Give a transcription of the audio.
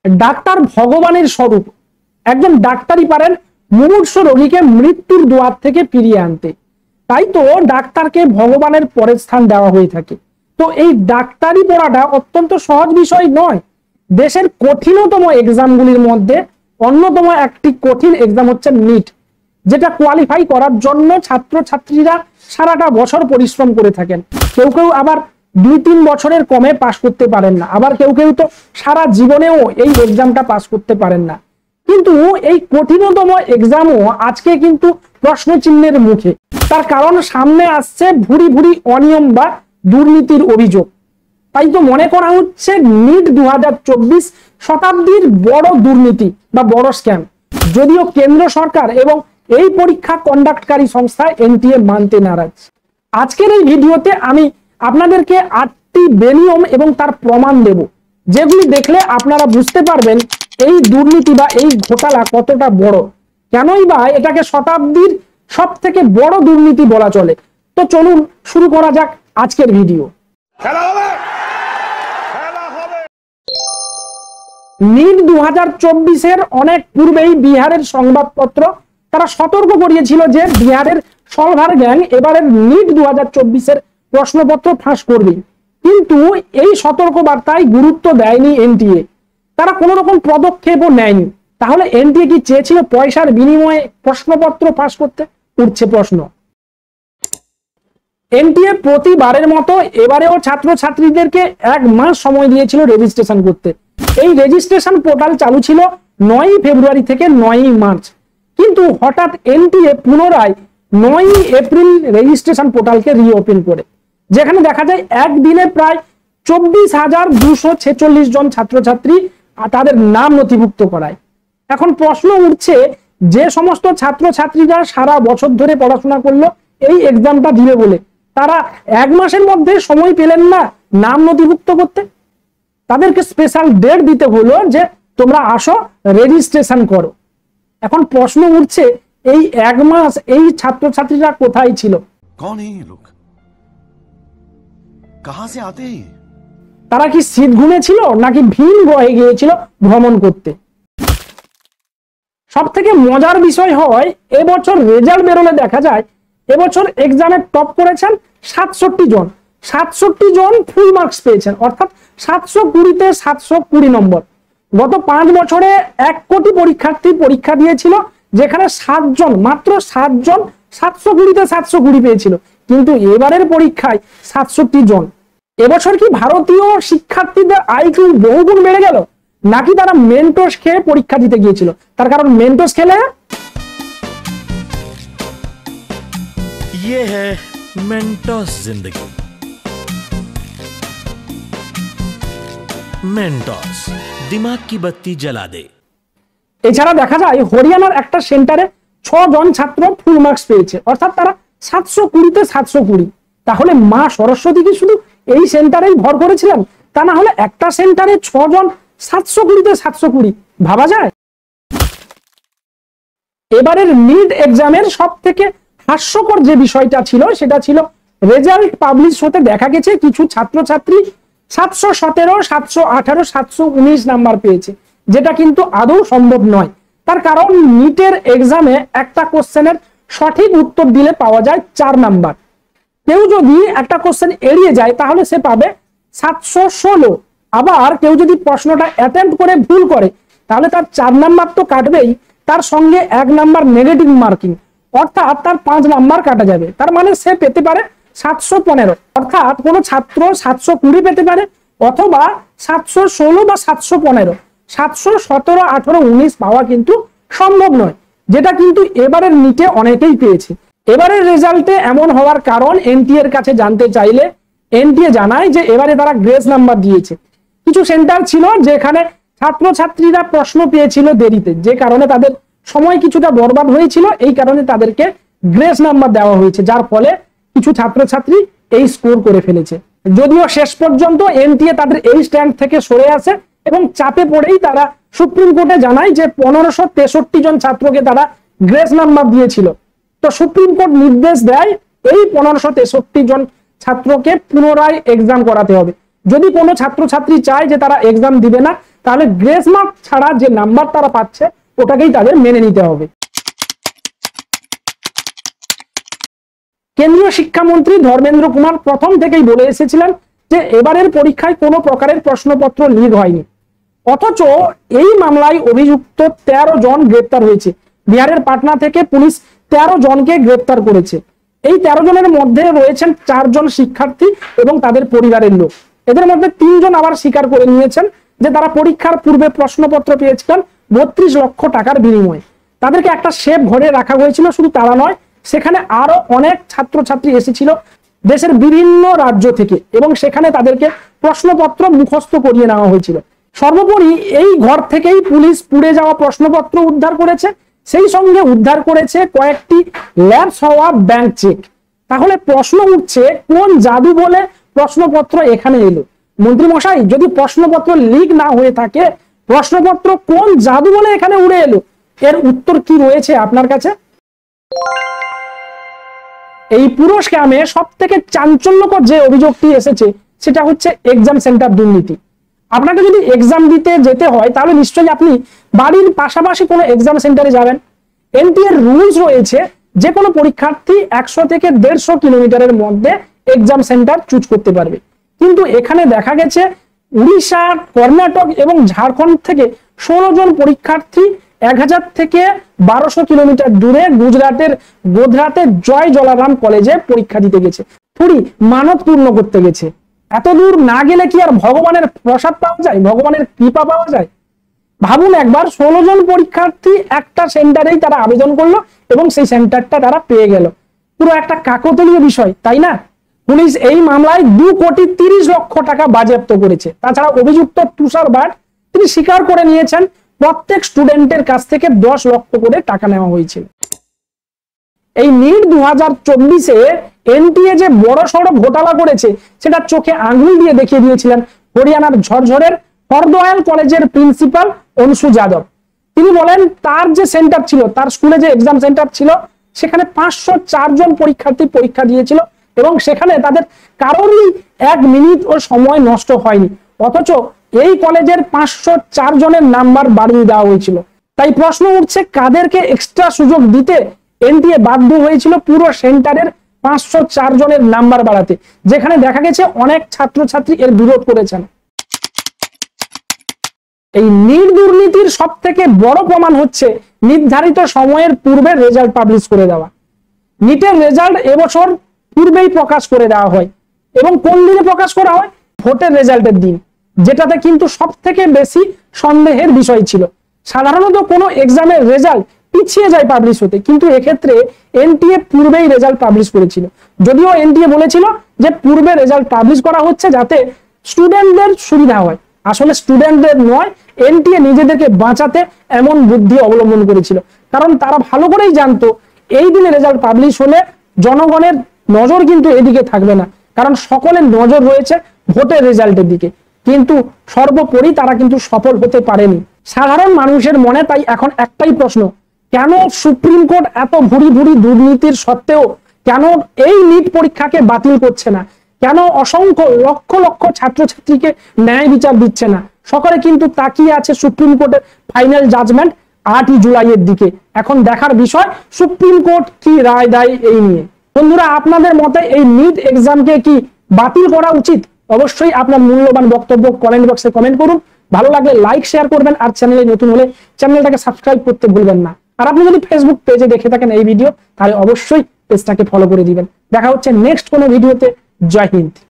Doctor ভগবানের স্বরূপ। একজন ডাক্তারই পারেন মুমূর্ষু রোগীকে মৃত্যুর দুয়ার থেকে ফিরিয়ে আনতে। তাই তো ডাক্তারকে ভগবানের পরের স্থান দেওয়া হয়ে থাকে। তো এই ডাক্তারি পড়াটা অত্যন্ত সহজ বিষয় নয়। দেশের কঠিনতম এক্সামগুলির মধ্যে অন্যতম একটি কঠিন এক্সাম হচ্ছে নিট, যেটা কোয়ালিফাই করার জন্য ছাত্রছাত্রীরা সারাটা বছর পরিশ্রম করে থাকেন। কেউ কেউ আবার 2-3 বছরের কমে পাশ করতে পারেন না, আবার কেউ কেউ তো সারা জীবনেও এই এক্সামটা পাশ করতে পারেন না। কিন্তু এই কঠিনতম এক্সামও আজকে কিন্তু প্রশ্ন চিহ্নের মুখে। তার কারণ সামনে আসছে ভুরি ভুরি অনিয়ম বা দুর্নীতির অভিযোগ। তাই তো মনে করা হচ্ছে নিট 2024 শতাব্দীর বড় দুর্নীতি বা বড় স্ক্যাম, যদিও কেন্দ্র সরকার এবং এই পরীক্ষা কন্ডাক্টকারী সংস্থা এনটিএ মানতে নারাজ। আজকের এই ভিডিওতে আমি আপনাদেরকে 8টি বেনিয়ম এবং তার প্রমাণ দেব, যেগুলি দেখলে আপনারা বুঝতে পারবেন এই দুর্নীতি বা এই ঘোটালা কতটা বড়, কেনই বা এটাকে শতাব্দীর সব থেকে বড় দুর্নীতি বলা চলে। তো চলুন শুরু করা যাক আজকের ভিডিও। নিট 2024 অনেক পূর্বেই বিহারের সংবাদপত্র তারা সতর্ক করিয়েছিল যে বিহারের সলভার গ্যাং এবারের নিট 2024 প্রশ্নপত্র ফাঁস করবে। কিন্তু এই সতর্ক বার্তায় গুরুত্ব দেয়নি এনটিএ, তারা কোনো রকম পদক্ষেপও নেয়নি। তাহলে এনটিএ কি চেয়েছিল পয়সার বিনিময়ে প্রশ্নপত্র ফাঁস করতে? উঠছে প্রশ্ন। এনটিএ প্রতিবারের মতো এবারেও ছাত্রছাত্রীদেরকে 1 মাস সময় দিয়েছিল রেজিস্ট্রেশন করতে। এই রেজিস্ট্রেশন পোর্টাল চালু ছিল 9 ফেব্রুয়ারি থেকে 9 মার্চ, কিন্তু হঠাৎ এনটিএ পুনরায় 9 এপ্রিল রেজিস্ট্রেশন পোর্টালকে রিওপেন করে, যেখানে দেখা যায় একদিনে প্রায় 24,246 জন ছাত্রছাত্রী তাদের নাম নথিভুক্ত করায়। এখন প্রশ্ন উঠছে, যে সমস্ত ছাত্রছাত্রীরা সারা বছর ধরে পড়াশোনা করলো এই এক্সামটা দিবে বলে, তারা 1 মাসের মধ্যে সময় পেলেন না নাম নথিভুক্ত করতে। তাদেরকে স্পেশাল ডেট দিতে হলো যে তোমরা আসো রেজিস্ট্রেশন করো। এখন প্রশ্ন উঠছে, এই 1 মাস এই ছাত্রছাত্রীরা কোথায় ছিল? कौन है ये लोग? कहां से आते हैं? তারা কি শীত ঘুমেছিল নাকি ভিন গ্রহে গিয়েছিল ভ্রমণ করতে? সব থেকে মজার বিষয় হয়, এবছর রেজাল্ট বেরোলে দেখা যায় এবছর এক্সামে টপ করেছেন 67 জন। 67 জন ফুল মার্কস পেয়েছেন, অর্থাৎ 720-তে 720 নম্বর। গত 5 বছরে 1 কোটি পরীক্ষার্থী পরীক্ষা দিয়েছিল, যেখানে 7 জন, মাত্র 7 জন 720-তে 720 পেয়েছিল। কিন্তু এবারের পরীক্ষায় 67 জন। এবছর কি ভারতীয় শিক্ষার্থীদের আইকিউ বহুগুণ বেড়ে গেল, নাকি তারা মেন্টোস খেয়ে পরীক্ষা দিতে গিয়েছিল? তার কারণ মেন্টোস খেলে ये है मेंटोस जिंदगी। मेंटोस दिमाग की बत्ती जला दे। এছাড়া দেখা যায় হরিয়ানার একটা সেন্টারে 6 জন ছাত্র ফুল মার্কস পেয়েছে, অর্থাৎ তারা 720-তে 720। তাহলে মা সরস্বতী কি শুধু এই সেন্টারেই ভর করেছিলেন? তা না হলে একটা সেন্টারে 6 জন 720-তে 720, ভাবা যায়? এবারের নিট এক্সামের সব থেকে হাস্যকর যে বিষয়টা ছিল সেটা ছিল রেজাল্ট পাবলিশ হতে দেখা গেছে কিছু ছাত্রছাত্রী 717, 718, 719 নাম্বার পেয়েছে, যেটা কিন্তু আদৌ সম্ভব নয়। তার কারণ নিটের এক্সামে একটা কোশ্চেনের সঠিক উত্তর দিলে পাওয়া যায় 4 নাম্বার। কেউ যদি একটা কোশ্চেন এড়িয়ে যায় তাহলে সে পাবে 716। আবার কেউ যদি প্রশ্নটা অ্যাটেম্প্ট করে ভুল করে তাহলে তার 4 নাম্বার তো কাটবেই, তার সঙ্গে 1 নাম্বার নেগেটিভ মার্কিং, অর্থাৎ তার 5 নাম্বার কাটা যাবে। তার মানে সে পেতে পারে 715। অর্থাৎ কোনো ছাত্র 720 পেতে পারে, অথবা 716 বা 715। 717, 18, 19 পাওয়া কিন্তু সম্ভব নয়, যেটা কিন্তু এবারের নিটে অনেকেই পেয়েছে। এবারের রেজাল্টে এমন হওয়ার কারণ এনটিএ এর কাছে জানতে চাইলে এনটিএ জানায় যে এবারে তারা গ্রেস নাম্বার দিয়েছে। কিছু সেন্টার ছিল যেখানে ছাত্রছাত্রীরা প্রশ্ন পেয়েছিল দেরিতে, যে কারণে তাদের সময় কিছুটা বরবাদ হয়েছিল, এই কারণে তাদেরকে গ্রেস নাম্বার দেওয়া হয়েছে, যার ফলে কিছু ছাত্রছাত্রী এই স্কোর করে ফেলেছে। যদিও শেষ পর্যন্ত এনটিএ তাদের এই স্ট্যান্ড থেকে সরে আসে এবং চাপে পড়েই তারা সুপ্রিম কোর্টে জানায় যে 1563 জন ছাত্রকে তারা গ্রেস নাম্বার দিয়েছিল। তো সুপ্রিম কোর্ট নির্দেশ দেয় এই 1563 জন ছাত্রকে পুনরায় এক্সাম করাতে হবে। যদি কোনো ছাত্রছাত্রী চায় যে তারা এক্সাম দিবে না, তাহলে গ্রেস মার্ক ছাড়া যে নাম্বার তারা পাচ্ছে ওটাকেই তাদের মেনে নিতে হবে। কেন্দ্রীয় শিক্ষামন্ত্রী ধর্মেন্দ্র কুমার প্রথম থেকেই বলে এসেছিলেন যে এবারের পরীক্ষায় কোনো প্রকারের প্রশ্নপত্র লিক হয়নি, অথচ এই মামলায় অভিযুক্ত 13 জন গ্রেপ্তার হয়েছে। বিহারের পাটনা থেকে পুলিশ 13 জনকে গ্রেপ্তার করেছে। এই 13 জনের মধ্যে রয়েছেন 4 জন শিক্ষার্থী এবং তাদের পরিবারের লোক। এদের মধ্যে 3 জন আবার স্বীকার করে নিয়েছেন যে তারা পরীক্ষার পূর্বে প্রশ্নপত্র পেয়েছিলেন 32 লক্ষ টাকার বিনিময়ে। তাদেরকে একটা সেফ ঘরে রাখা হয়েছিল। শুধু তারা নয়, সেখানে আরো অনেক ছাত্রছাত্রী এসেছিল দেশের বিভিন্ন রাজ্য থেকে এবং সেখানে তাদেরকে প্রশ্নপত্র মুখস্থ করিয়ে নেওয়া হয়েছিল। সর্বোপরি এই ঘর থেকেই পুলিশ পুড়ে যাওয়া প্রশ্নপত্র উদ্ধার করেছে, সেই সঙ্গে উদ্ধার করেছে কয়েকটি ল্যাপস হওয়া ব্যাংক চেক। তাহলে প্রশ্ন উঠছে, কোন জাদু বলে প্রশ্নপত্র এখানে এলো? মন্ত্রী মশাই, যদি প্রশ্নপত্র লিক না হয়ে থাকে, প্রশ্নপত্র কোন জাদু বলে এখানে উড়ে এলো? এর উত্তর কি রয়েছে আপনার কাছে? এই পুরো স্ক্যামে সব থেকে চাঞ্চল্যকর যে অভিযোগটি এসেছে সেটা হচ্ছে এক্সাম সেন্টার দুর্নীতি। আপনাকে যদি এক্সাম দিতে যেতে হয় তাহলে নিশ্চয়ই আপনি বাড়ির পাশাপাশি কোনো এক্সাম সেন্টারে যাবেন। এনটিএ এর রুলস রয়েছে যে কোনো পরীক্ষার্থী 100 থেকে 150 কিলোমিটারের মধ্যে এক্সাম সেন্টার চুজ করতে পারবে। কিন্তু এখানে দেখা গেছে উড়িষ্যা, কর্ণাটক এবং ঝাড়খণ্ড থেকে 16 জন পরীক্ষার্থী 1000 থেকে 1200 কিলোমিটার দূরে গুজরাটের গোধরাতে জয় জলারাম কলেজে পরীক্ষা দিতে গেছে। থুড়ি মানত পূর্ণ করতে গেছে। এত দূর না গেলে কি আর ভগবানের প্রসাদ পাওয়া যায়, ভগবানের কৃপা পাওয়া যায়? ভাবুন একবার, 16 জন পরীক্ষার্থী একটা সেন্টারেই তারা আবেদন করলো এবং সেই সেন্টারটা তারা পেয়ে গেল। পুরো একটা কাকতালীয় বিষয়, তাই না? পুলিশ এই মামলায় 2,30,00,000 টাকা বাজেয়াপ্ত করেছে। তাছাড়া অভিযুক্ত তুষার ভাট তিনি স্বীকার করে নিয়েছেন প্রত্যেক স্টুডেন্টের কাছ থেকে 10 লক্ষ করে টাকা নেওয়া হয়েছিল। এই নিট 2024-এ এনটিএ যে বড় সড় ঘোটালা করেছে সেটা চোখে আঙুল দিয়ে দেখিয়ে দিয়েছিলেন হরিয়ানার ঝরঝরের হরদয়াল কলেজের প্রিন্সিপাল অংশু যাদব। তিনি বলেন তার যে সেন্টার ছিল, তার স্কুলে যে এক্সাম সেন্টার ছিল, সেখানে 504 জন পরীক্ষার্থী পরীক্ষা দিয়েছিল এবং সেখানে তাদের কারোরই 1 মিনিটও সময় নষ্ট হয়নি। অথচ এই কলেজের 504 জনের নাম্বার বাড়িয়ে দেওয়া হয়েছিল। তাই প্রশ্ন উঠছে, কাদেরকে এক্সট্রা সুযোগ দিতে এনটিএ বাধ্য হয়েছিল পুরো সেন্টারের 504 জনের নাম্বার বাড়াতে, যেখানে দেখা গেছে অনেক ছাত্রছাত্রী এর বিরোধ করেছেন। এই নিট দুর্নীতির সব থেকে বড় প্রমাণ হচ্ছে নির্ধারিত সময়ের পূর্বে রেজাল্ট পাবলিশ করে দেওয়া। নিটের রেজাল্ট এবছর পূর্বেই প্রকাশ করে দেওয়া হয় এবং কোন দিনে প্রকাশ করা হয়? ভোটের রেজাল্টের দিন, যেটাতে কিন্তু সব থেকে বেশি সন্দেহের বিষয় ছিল। সাধারণত কোনো এক্সামের রেজাল্ট পিছিয়ে যায় পাবলিশ হতে, কিন্তু এক্ষেত্রে এনটিএ পূর্বেই রেজাল্ট পাবলিশ করেছিল। যদিও এনটিএ বলেছিল যে পূর্বে রেজাল্ট পাবলিশ করা হচ্ছে যাতে স্টুডেন্টদের সুবিধা হয়, আসলে স্টুডেন্টদের নয়, এনটিএ নিজেদেরকে বাঁচাতে এমন বুদ্ধি অবলম্বন করেছিল। কারণ তারা ভালো করেই জানতো এই দিনে রেজাল্ট পাবলিশ হলে জনগণের নজর কিন্তু এদিকে থাকবে না, কারণ সকলের নজর রয়েছে ভোটের রেজাল্টের দিকে। কিন্তু সর্বোপরি তারা কিন্তু সফল হতে পারেনি। সাধারণ মানুষের মনে তাই এখন একটাই প্রশ্ন, কেন সুপ্রিম কোর্ট এত ভুরি ভুরি দুর্নীতির সত্ত্বেও কেন এই নিট পরীক্ষাকে বাতিল করছে না? কেন অসংখ্য লক্ষ লক্ষ ছাত্রছাত্রীকে ন্যায় বিচার দিচ্ছে না? সকলে কিন্তু তাকিয়ে আছে সুপ্রিম কোর্টের ফাইনাল জাজমেন্ট 8ই জুলাইয়ের দিকে। এখন দেখার বিষয় সুপ্রিম কোর্ট কি রায় দেয় এই নিয়ে। বন্ধুরা, আপনাদের মতে এই নিট এক্সামকে কি বাতিল করা উচিত? অবশ্যই আপনার মূল্যবান বক্তব্য কমেন্ট বক্সে কমেন্ট করুন। ভালো লাগলে লাইক শেয়ার করবেন, আর চ্যানেলে নতুন হলে চ্যানেলটাকে সাবস্ক্রাইব করতে ভুলবেন না। আর আপনি যদি ফেসবুক পেজে দেখে থাকেন এই ভিডিও, তাহলে অবশ্যই পেজটাকে ফলো করে দিবেন। দেখা হচ্ছে নেক্সট কোনো ভিডিওতে। জয় হিন্দ।